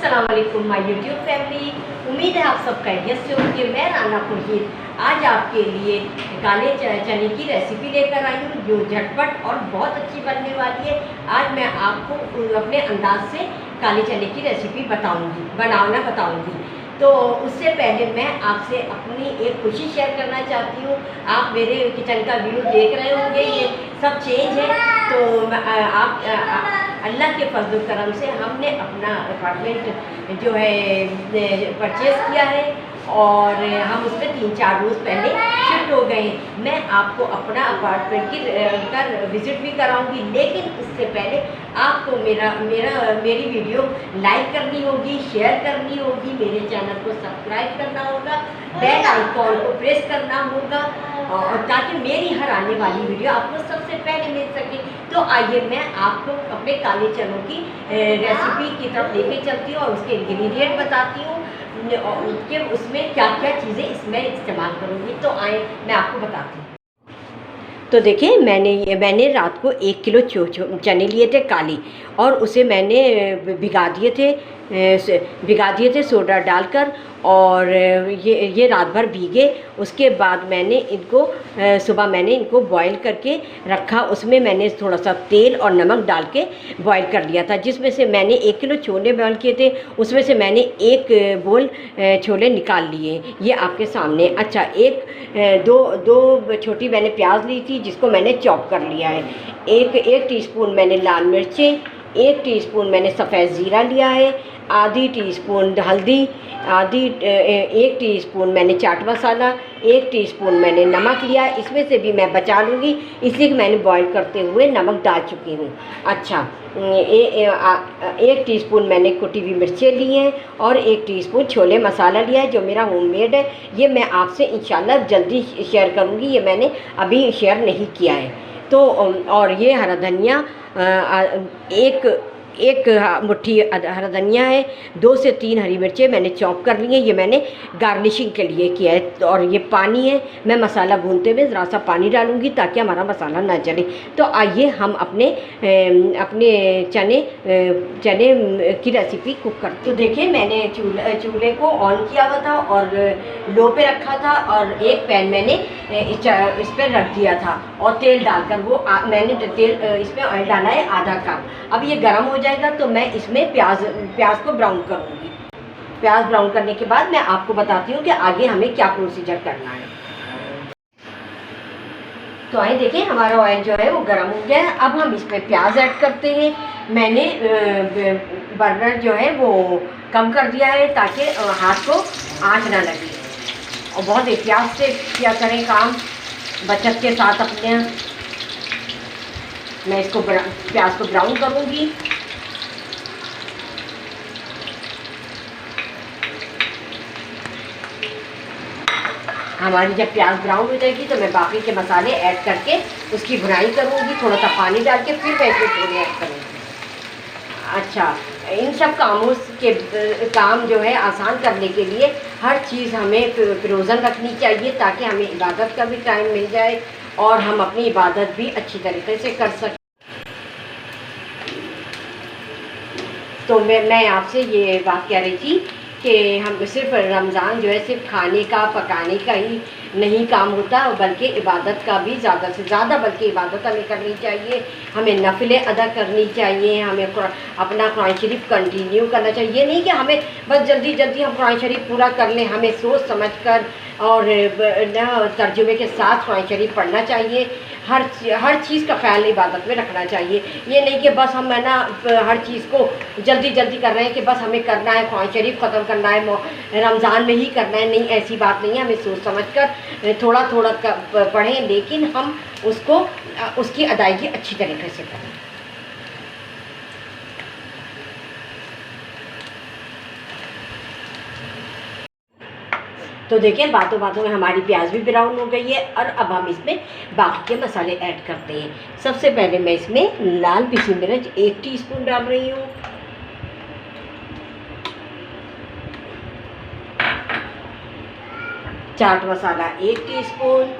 अस्सलाम वालेकुम my YouTube family. उम्मीद है आप सब खैरियत से होंगे। मैं राना खुर्शीद आज आपके लिए काले चने की रेसिपी लेकर आई हूँ जो झटपट और बहुत अच्छी बनने वाली है। आज मैं आपको अपने अंदाज से काले चने की रेसिपी बनाना बताऊँगी। तो उससे पहले मैं आपसे अपनी एक खुशी शेयर करना चाहती हूँ। आप मेरे किचन का व्यू देख रहे होंगे, ये सब चेंज है। तो आप अल्लाह के फजल करम से हमने अपना अपार्टमेंट जो है परचेज़ किया है और हम उसमें 3-4 रोज़ पहले शिफ्ट हो गए हैं। मैं आपको अपना अपार्टमेंट का विज़िट भी कराऊंगी, लेकिन उससे पहले आपको मेरी वीडियो लाइक करनी होगी, शेयर करनी होगी, मेरे चैनल को सब्सक्राइब करना होगा, बेल आइकॉन को प्रेस करना होगा और ताकि मेरी हर आने वाली वीडियो आपको सबसे पहले मिल सके। तो आइए मैं आपको अपने काले चनों की रेसिपी की तरफ लेके चलती हूँ और उसके इंग्रेडिएंट बताती हूँ कि उसमें क्या क्या चीज़ें इसमें इस्तेमाल करूँगी। तो आए मैं आपको बताती हूँ। तो देखिए मैंने रात को 1 किलो चने लिए थे काली और उसे मैंने भिगा दिए थे सोडा डालकर और ये रात भर भीगे। उसके बाद मैंने इनको सुबह मैंने इनको बॉईल करके रखा। उसमें मैंने थोड़ा सा तेल और नमक डाल के बॉईल कर लिया था, जिसमें से मैंने 1 किलो छोले बॉईल किए थे, उसमें से मैंने 1 बोल छोले निकाल लिए, ये आपके सामने। अच्छा, दो छोटी मैंने प्याज ली थी जिसको मैंने चॉप कर लिया है। एक टीस्पून मैंने लाल मिर्चें, 1 टीस्पून मैंने सफ़ेद ज़ीरा लिया है, आधी टीस्पून हल्दी, 1 टीस्पून मैंने चाट मसाला, 1 टीस्पून मैंने नमक लिया। इसमें से भी मैं बचा लूँगी इसलिए कि मैंने बॉईल करते हुए नमक डाल चुकी हूँ। अच्छा, 1 टीस्पून मैंने कुटी हुई मिर्चें ली हैं और 1 टीस्पून छोले मसाला लिया है जो मेरा होममेड है। ये मैं आपसे इंशाल्लाह जल्दी शेयर करूँगी, ये मैंने अभी शेयर नहीं किया है। तो और ये हरा धनिया एक मुट्ठी हरा धनिया है, 2 से 3 हरी मिर्चें मैंने चॉप कर ली हैं, ये मैंने गार्निशिंग के लिए किया है। और ये पानी है, मैं मसाला भूनते हुए ज़रा सा पानी डालूँगी ताकि हमारा मसाला ना जले। तो आइए हम अपने चने की रेसिपी कुक करते। तो देखिए मैंने चूल्हे को ऑन किया हुआ था और लो पे रखा था और एक पैन मैंने इस पर रख दिया था और तेल डालकर मैंने इसमें ऑयल डाला है आधा कप। अब ये गर्म हो जाएगा तो मैं इसमें प्याज को ब्राउन करूँगी। प्याज ब्राउन करने के बाद मैं आपको बताती हूँ कि आगे हमें क्या प्रोसीजर करना है। तो आइए देखिए हमारा ऑयल जो है वो गर्म हो गया है। अब हम इसमें प्याज ऐड करते हैं। मैंने बर्नर जो है वो कम कर दिया है ताकि हाथ को आँच ना लगे और बहुत एहतियात से किया करें काम, बचत के साथ अपने। मैं इसको प्याज को ब्राउन करूँगी। हमारी जब प्याज ब्राउन हो जाएगी तो मैं बाकी के मसाले ऐड करके उसकी भुनाई करूँगी, थोड़ा सा पानी डाल के फिर मैं इसमें छोले ऐड करूँगी। अच्छा, इन सब काम जो है आसान करने के लिए हर चीज़ हमें फ्रोज़न रखनी चाहिए ताकि हमें इबादत का भी टाइम मिल जाए और हम अपनी इबादत भी अच्छी तरीके से कर सकें। तो मैं आपसे ये बात कह रही थी कि हम सिर्फ रमज़ान जो है सिर्फ खाने का पकाने का ही नहीं काम होता, बल्कि इबादत का भी ज़्यादा से ज़्यादा बल्कि इबादत हमें करनी चाहिए, हमें नफिलें अदा करनी चाहिए, हमें अपना कुरान शरीफ कंटिन्यू करना चाहिए। ये नहीं कि हमें बस जल्दी जल्दी हम कुरान शरीफ पूरा कर लें, हमें सोच समझ कर और तर्जुमे के साथ कुरान शरीफ पढ़ना चाहिए। हर चीज़ का ख्याल इबादत में रखना चाहिए। ये नहीं कि बस हम है ना हर चीज़ को जल्दी जल्दी कर रहे हैं कि बस हमें करना है कुरान शरीफ ख़त्म करना है, रमज़ान में ही करना है। नहीं, ऐसी बात नहीं है। हमें सोच समझ कर थोड़ा थोड़ा पढ़ें, लेकिन हम उसकी अदायगी अच्छी तरीके से करें। तो देखिए बातों बातों में हमारी प्याज भी ब्राउन हो गई है और अब हम इसमें बाकी के मसाले ऐड करते हैं। सबसे पहले मैं इसमें लाल पिसी मिर्च 1 टीस्पून डाल रही हूँ, चाट मसाला 1 टीस्पून,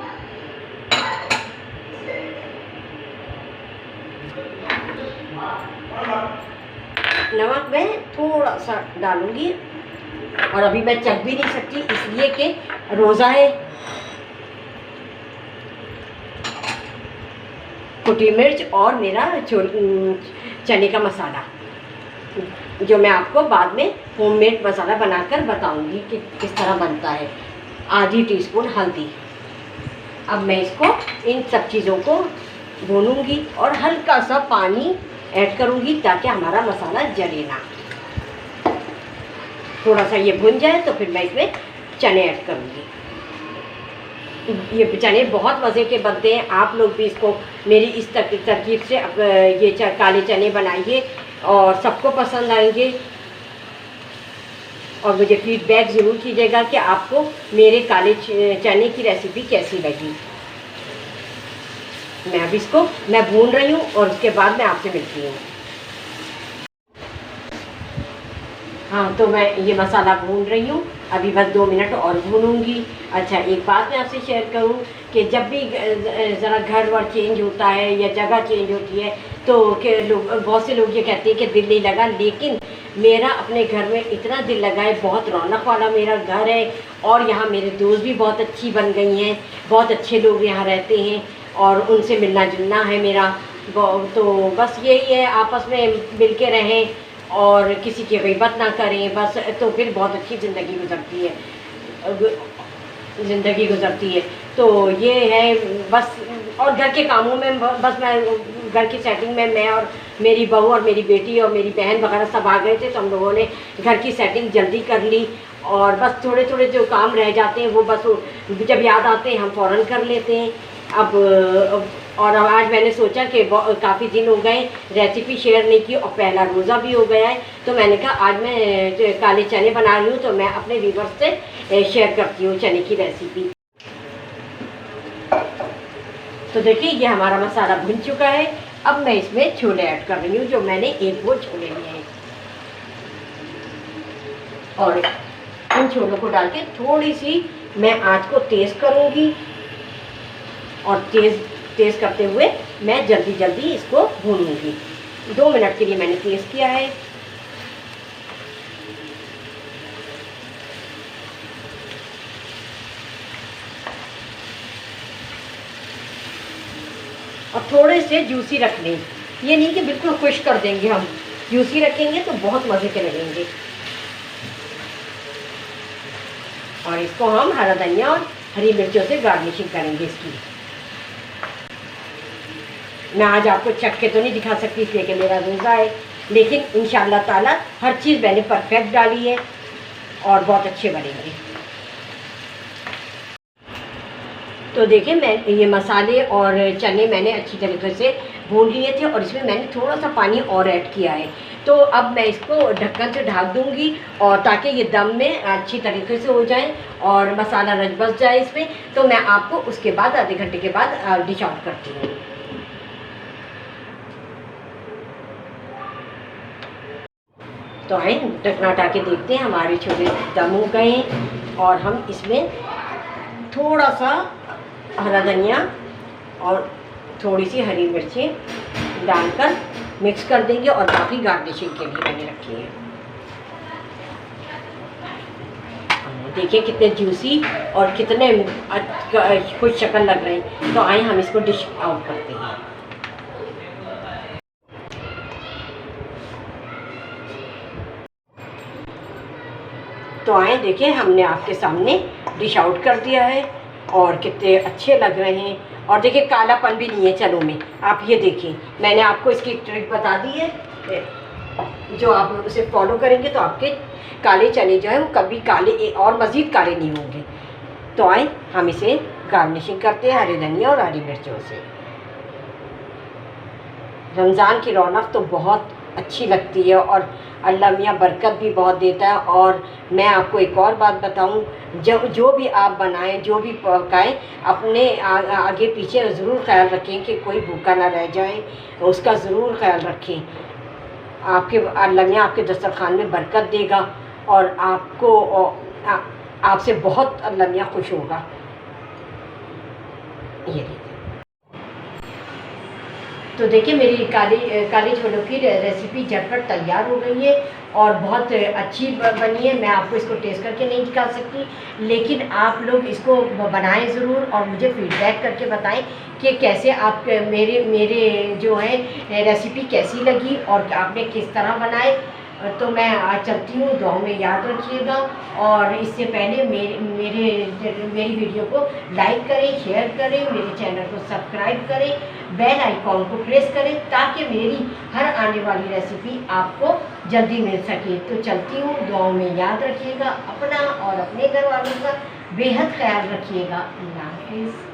नमक मैं थोड़ा सा डालूंगी, और अभी मैं चख भी नहीं सकती इसलिए कि रोज़ा है। कुटी मिर्च और मेरा चने का मसाला, जो मैं आपको बाद में होममेड मसाला बनाकर बताऊंगी कि किस तरह बनता है। आधी टीस्पून हल्दी। अब मैं इसको इन सब चीज़ों को भूनूंगी और हल्का सा पानी ऐड करूंगी ताकि हमारा मसाला जले ना। थोड़ा सा ये भुन जाए तो फिर मैं इसमें चने ऐड करूंगी। ये चने बहुत मज़े के बनते हैं, आप लोग भी इसको मेरी इस तरकीब से ये काले चने बनाइए और सबको पसंद आएंगे। और मुझे फीडबैक ज़रूर कीजिएगा कि आपको मेरे काले चने की रेसिपी कैसी लगी। मैं अब इसको भून रही हूँ और उसके बाद मैं आपसे मिलती हूँ। हाँ, तो मैं ये मसाला भून रही हूँ, अभी बस 2 मिनट और भूनूंगी। अच्छा, एक बात मैं आपसे शेयर करूँ कि जब भी ज़रा घर वर चेंज होता है या जगह चेंज होती है तो बहुत से लोग ये कहते हैं कि दिल नहीं लगा, लेकिन मेरा अपने घर में इतना दिल लगा है। बहुत रौनक वाला मेरा घर है और यहाँ मेरे दोस्त भी बहुत अच्छी बन गई हैं, बहुत अच्छे लोग यहाँ रहते हैं और उनसे मिलना जुलना है मेरा। तो बस यही है, आपस में मिल के रहें और किसी की गीबत ना करें, बस तो फिर बहुत अच्छी ज़िंदगी गुजरती है। तो ये है बस। और घर के कामों में बस मैं घर की सेटिंग में मैं और मेरी बहू और मेरी बेटी और मेरी बहन वगैरह सब आ गए थे, तो हम लोगों ने घर की सेटिंग जल्दी कर ली और बस थोड़े थोड़े जो काम रह जाते हैं वो बस जब याद आते हैं हम फ़ौरन कर लेते हैं। और आज मैंने सोचा कि काफ़ी दिन हो गए रेसिपी शेयर नहीं की और पहला रोज़ा भी हो गया है, तो मैंने कहा आज मैं काले चने बना रही हूँ तो मैं अपने व्यूअर्स से शेयर करती हूँ चने की रेसिपी। तो देखिए ये हमारा मसाला भुन चुका है। अब मैं इसमें छोले ऐड कर रही हूँ, जो मैंने 1 बोल छोले लिए हैं, और इन छोलों को डाल के थोड़ी सी मैं आँच को तेज़ करूँगी और तेज़ करते हुए मैं जल्दी इसको भूनूंगी। 2 मिनट के लिए मैंने तेज़ किया है। और थोड़े से जूसी रख लें, ये नहीं कि बिल्कुल खुश कर देंगे, हम जूसी रखेंगे तो बहुत मज़े के लगेंगे। और इसको हम हरा धनिया और हरी मिर्चों से गार्निशिंग करेंगे इसकी। मैं आज आपको चख के तो नहीं दिखा सकती इसलिए कि मेरा रोज़ा है, लेकिन इंशाअल्लाह ताला हर चीज़ मैंने परफेक्ट डाली है और बहुत अच्छे बनेंगे। तो देखिए मैं ये मसाले और चने मैंने अच्छी तरीके से भून लिए थे और इसमें मैंने थोड़ा सा पानी और ऐड किया है। तो अब मैं इसको ढक्कन से ढक दूंगी और ताकि ये दम में अच्छी तरीके से हो जाए और मसाला रच बस जाए इसमें। तो मैं आपको उसके बाद आधे घंटे के बाद डिश आउट करती हूँ। तो आए ढक्कन हटा के देखते हैं, हमारे छोले दम हो गए हैं और हम इसमें थोड़ा सा हरा धनिया और थोड़ी सी हरी मिर्चें डालकर मिक्स कर देंगे और बाकी गार्निशिंग के लिए मैंने रखी है। देखिए कितने जूसी और कितने खुश शक्ल लग रहे हैं। तो आए हम इसको डिश आउट करते हैं। तो आए देखिए हमने आपके सामने डिश आउट कर दिया है और कितने अच्छे लग रहे हैं। और देखिए कालापन भी नहीं है चनों में, आप ये देखिए मैंने आपको इसकी ट्रिक बता दी है, जो आप उसे फॉलो करेंगे तो आपके काले चने जो है वो कभी काले और मज़ीद काले नहीं होंगे। तो आए हम इसे गार्निशिंग करते हैं हरे धनिया और हरी मिर्चों से। रमज़ान की रौनक तो बहुत अच्छी लगती है और अल्लाह मियाँ बरकत भी बहुत देता है। और मैं आपको एक और बात बताऊं, जो भी आप बनाएं, जो भी पकाएं, अपने आगे पीछे ज़रूर ख्याल रखें कि कोई भूखा ना रह जाए, उसका ज़रूर ख्याल रखें। आपके अल्लाह मियाँ आपके दस्तरखान में बरकत देगा और आपको आपसे बहुत अल्लाह मियाँ खुश होगा। ये तो देखिए मेरी काले छोलों की रेसिपी झटपट तैयार हो गई है और बहुत अच्छी बनी है। मैं आपको इसको टेस्ट करके नहीं दिखा सकती, लेकिन आप लोग इसको बनाएं ज़रूर और मुझे फीडबैक करके बताएं कि कैसे आप मेरे जो है रेसिपी कैसी लगी और आपने किस तरह बनाए। तो मैं आज चलती हूँ, दुआओं में याद रखिएगा। और इससे पहले मेरी वीडियो को लाइक करें, शेयर करें, मेरे चैनल को सब्सक्राइब करें, बेल आइकॉन को प्रेस करें ताकि मेरी हर आने वाली रेसिपी आपको जल्दी मिल सके। तो चलती हूँ, दुआओं में याद रखिएगा, अपना और अपने घर वालों का बेहद ख्याल रखिएगा। अल्लाह हाफिज़।